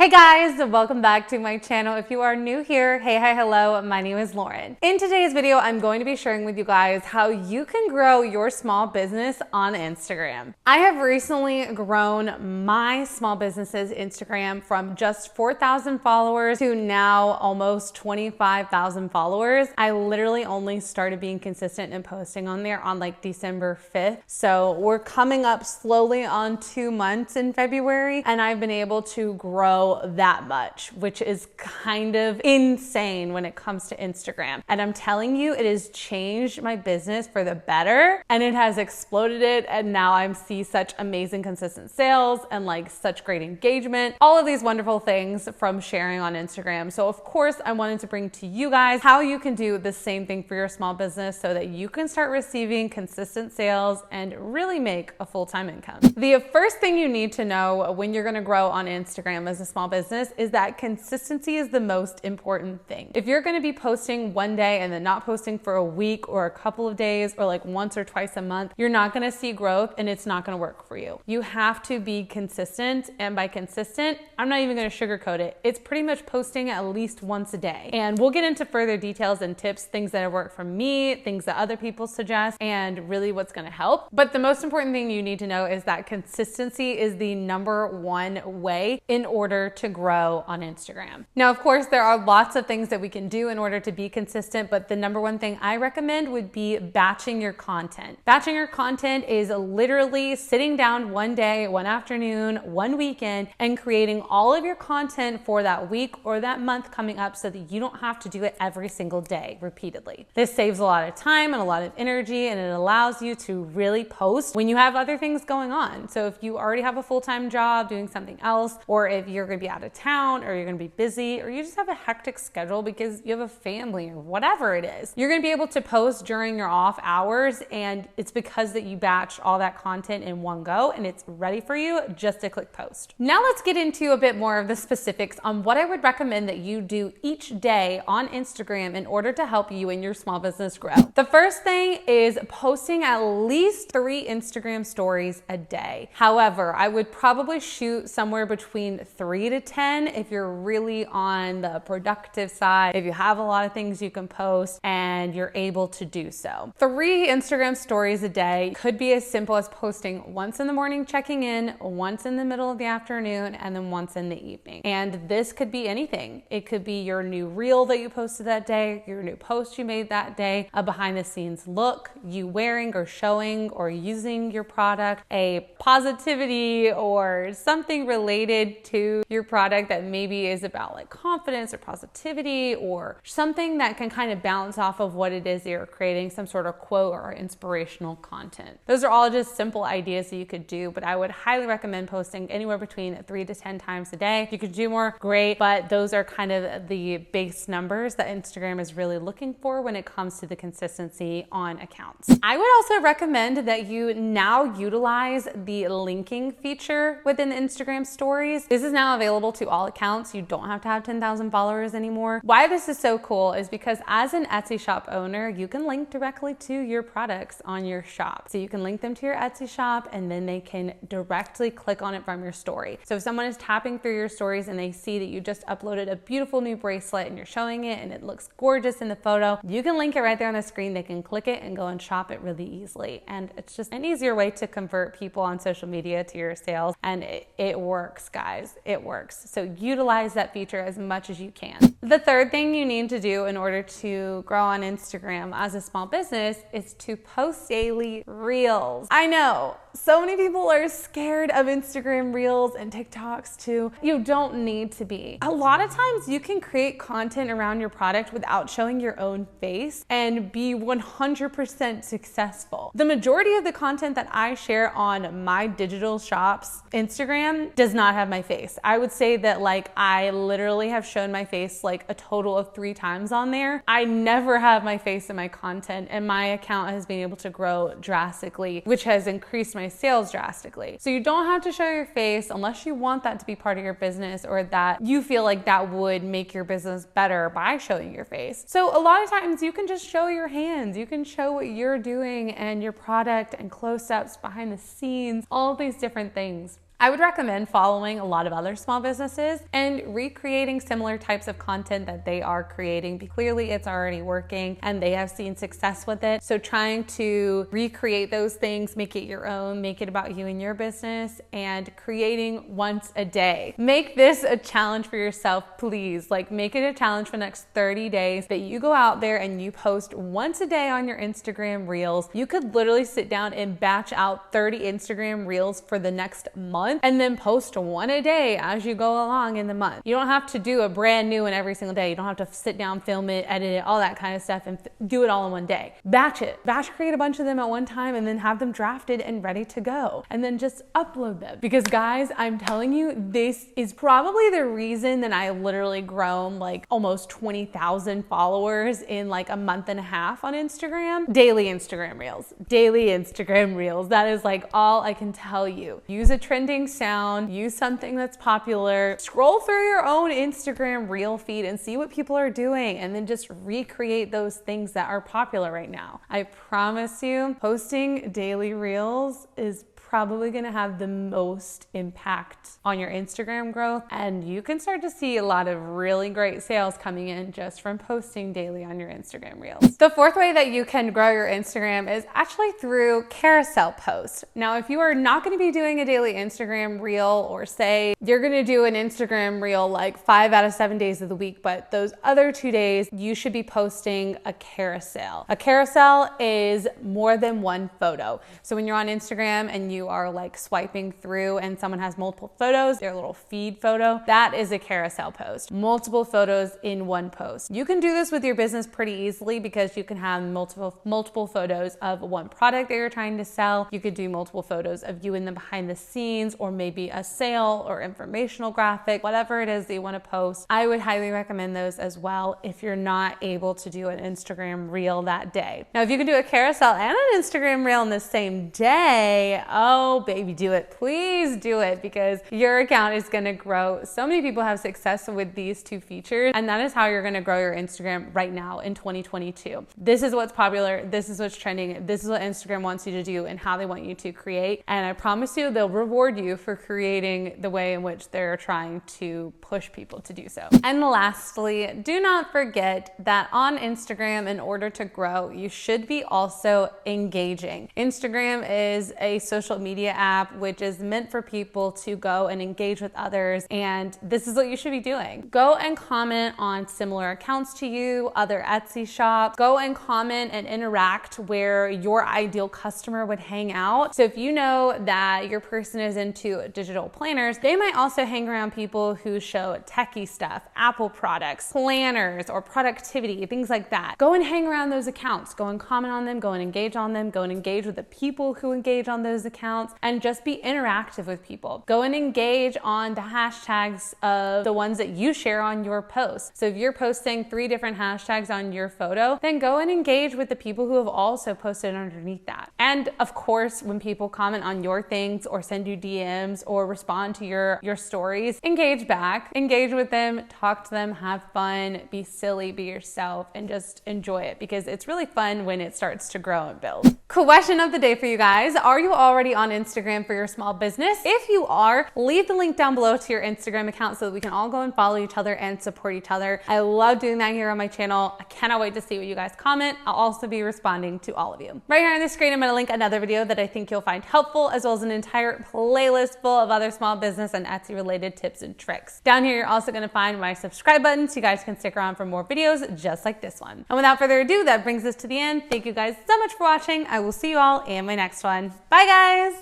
Hey guys, welcome back to my channel. If you are new here, hey, hi, hello, my name is Lauren. In today's video, I'm going to be sharing with you guys how you can grow your small business on Instagram. I have recently grown my small business's Instagram from just 4,000 followers to now almost 25,000 followers. I literally only started being consistent and posting on there on like December 5th. So we're coming up slowly on 2 months in February, and I've been able to grow that much, which is kind of insane when it comes to Instagram. And I'm telling you, it has changed my business for the better, and it has exploded it. And now I see such amazing consistent sales and like such great engagement, all of these wonderful things from sharing on Instagram. So of course I wanted to bring to you guys how you can do the same thing for your small business so that you can start receiving consistent sales and really make a full-time income. The first thing you need to know when you're going to grow on Instagram as a small business is that consistency is the most important thing. If you're going to be posting one day and then not posting for a week or a couple of days or like once or twice a month, you're not going to see growth and it's not going to work for you. You have to be consistent, and by consistent, I'm not even going to sugarcoat it. It's pretty much posting at least once a day. And we'll get into further details and tips, things that have worked for me, things that other people suggest, and really what's going to help. But the most important thing you need to know is that consistency is the #1 way in order to grow on Instagram. Now, of course, there are lots of things that we can do in order to be consistent, but the #1 thing I recommend would be batching your content. Batching your content is literally sitting down one day, one afternoon, one weekend, and creating all of your content for that week or that month coming up so that you don't have to do it every single day repeatedly. This saves a lot of time and a lot of energy, and it allows you to really post when you have other things going on. So if you already have a full-time job doing something else, or if you're going to be out of town, or you're going to be busy, or you just have a hectic schedule because you have a family or whatever it is, you're going to be able to post during your off hours, and it's because that you batch all that content in one go and it's ready for you just to click post. Now let's get into a bit more of the specifics on what I would recommend that you do each day on Instagram in order to help you and your small business grow. The first thing is posting at least 3 Instagram stories a day. However, I would probably shoot somewhere between 3 to 10 if you're really on the productive side, if you have a lot of things you can post and you're able to do so. 3 Instagram stories a day could be as simple as posting once in the morning, checking in, once in the middle of the afternoon, and then once in the evening. And this could be anything. It could be your new reel that you posted that day, your new post you made that day, a behind the scenes look, you wearing or showing or using your product, a positivity or something related to your product that maybe is about like confidence or positivity, or something that can kind of bounce off of what it is you're creating, some sort of quote or inspirational content. Those are all just simple ideas that you could do, but I would highly recommend posting anywhere between 3 to 10 times a day. If you could do more, great, but those are kind of the base numbers that Instagram is really looking for when it comes to the consistency on accounts. I would also recommend that you now utilize the linking feature within Instagram stories. This is now available to all accounts. You don't have to have 10,000 followers anymore. Why this is so cool is because as an Etsy shop owner, you can link directly to your products on your shop. So you can link them to your Etsy shop, and then they can directly click on it from your story. So if someone is tapping through your stories and they see that you just uploaded a beautiful new bracelet and you're showing it and it looks gorgeous in the photo, you can link it right there on the screen. They can click it and go and shop it really easily. And it's just an easier way to convert people on social media to your sales. And it works, guys. It works. So utilize that feature as much as you can. The third thing you need to do in order to grow on Instagram as a small business is to post daily reels. I know so many people are scared of Instagram reels and TikToks too. You don't need to be. A lot of times you can create content around your product without showing your own face and be 100% successful. The majority of the content that I share on my digital shop's Instagram does not have my face. I would say that like I literally have shown my face like a total of 3 times on there. I never have my face in my content, and my account has been able to grow drastically, which has increased my sales drastically. So you don't have to show your face unless you want that to be part of your business, or that you feel like that would make your business better by showing your face. So a lot of times you can just show your hands, you can show what you're doing and your product and close-ups behind the scenes, all of these different things. I would recommend following a lot of other small businesses and recreating similar types of content that they are creating. Clearly it's already working and they have seen success with it. So trying to recreate those things, make it your own, make it about you and your business, and creating once a day. Make this a challenge for yourself, please. Like, make it a challenge for the next 30 days that you go out there and you post once a day on your Instagram Reels. You could literally sit down and batch out 30 Instagram Reels for the next month and then post one a day as you go along in the month. You don't have to do a brand new one every single day. You don't have to sit down, film it, edit it, all that kind of stuff, and do it all in one day. Batch it. Batch create a bunch of them at one time and then have them drafted and ready to go. And then just upload them. Because guys, I'm telling you, this is probably the reason that I literally grown like almost 20,000 followers in like a month and a half on Instagram. Daily Instagram Reels. Daily Instagram Reels. That is like all I can tell you. Use a trending sound. Use something that's popular. Scroll through your own Instagram Reel feed and see what people are doing, and then just recreate those things that are popular right now. I promise you, posting daily Reels is probably gonna have the most impact on your Instagram growth, and you can start to see a lot of really great sales coming in just from posting daily on your Instagram Reels. The fourth way that you can grow your Instagram is actually through carousel posts. Now, if you are not gonna be doing a daily Instagram Reel, or say you're gonna do an Instagram Reel like 5 out of 7 days of the week, but those other 2 days, you should be posting a carousel. A carousel is more than one photo. So when you're on Instagram and you are like swiping through and someone has multiple photos, their little feed photo, that is a carousel post. Multiple photos in one post. You can do this with your business pretty easily because you can have multiple photos of one product that you're trying to sell. You could do multiple photos of you in the behind the scenes, or maybe a sale or informational graphic, whatever it is that you want to post. I would highly recommend those as well if you're not able to do an Instagram Reel that day. Now, if you can do a carousel and an Instagram Reel in the same day, oh baby, do it. Please do it, because your account is going to grow. So many people have success with these two features, and that is how you're going to grow your Instagram right now in 2022. This is what's popular. This is what's trending. This is what Instagram wants you to do and how they want you to create. And I promise you, they'll reward you for creating the way in which they're trying to push people to do so. And lastly, do not forget that on Instagram, in order to grow, you should be also engaging. Instagram is a social media app which is meant for people to go and engage with others, and this is what you should be doing. Go and comment on similar accounts to you, other Etsy shops. Go and comment and interact where your ideal customer would hang out. So if you know that your person is into digital planners, they might also hang around people who show techie stuff, Apple products, planners, or productivity, things like that. Go and hang around those accounts. Go and comment on them, go and engage on them, go and engage with the people who engage on those accounts, and just be interactive with people. Go and engage on the hashtags of the ones that you share on your posts. So if you're posting 3 different hashtags on your photo, then go and engage with the people who have also posted underneath that. And of course, when people comment on your things or send you DMs or respond to your stories, engage back, engage with them, talk to them, have fun, be silly, be yourself, and just enjoy it, because it's really fun when it starts to grow and build. Question of the day for you guys: are you already on Instagram for your small business? If you are, leave the link down below to your Instagram account so that we can all go and follow each other and support each other. I love doing that here on my channel. I cannot wait to see what you guys comment. I'll also be responding to all of you. Right here on the screen, I'm going to link another video that I think you'll find helpful, as well as an entire playlist full of other small business and Etsy related tips and tricks. Down here, you're also going to find my subscribe button so you guys can stick around for more videos just like this one. And without further ado, that brings us to the end. Thank you guys so much for watching. I will see you all in my next one. Bye guys!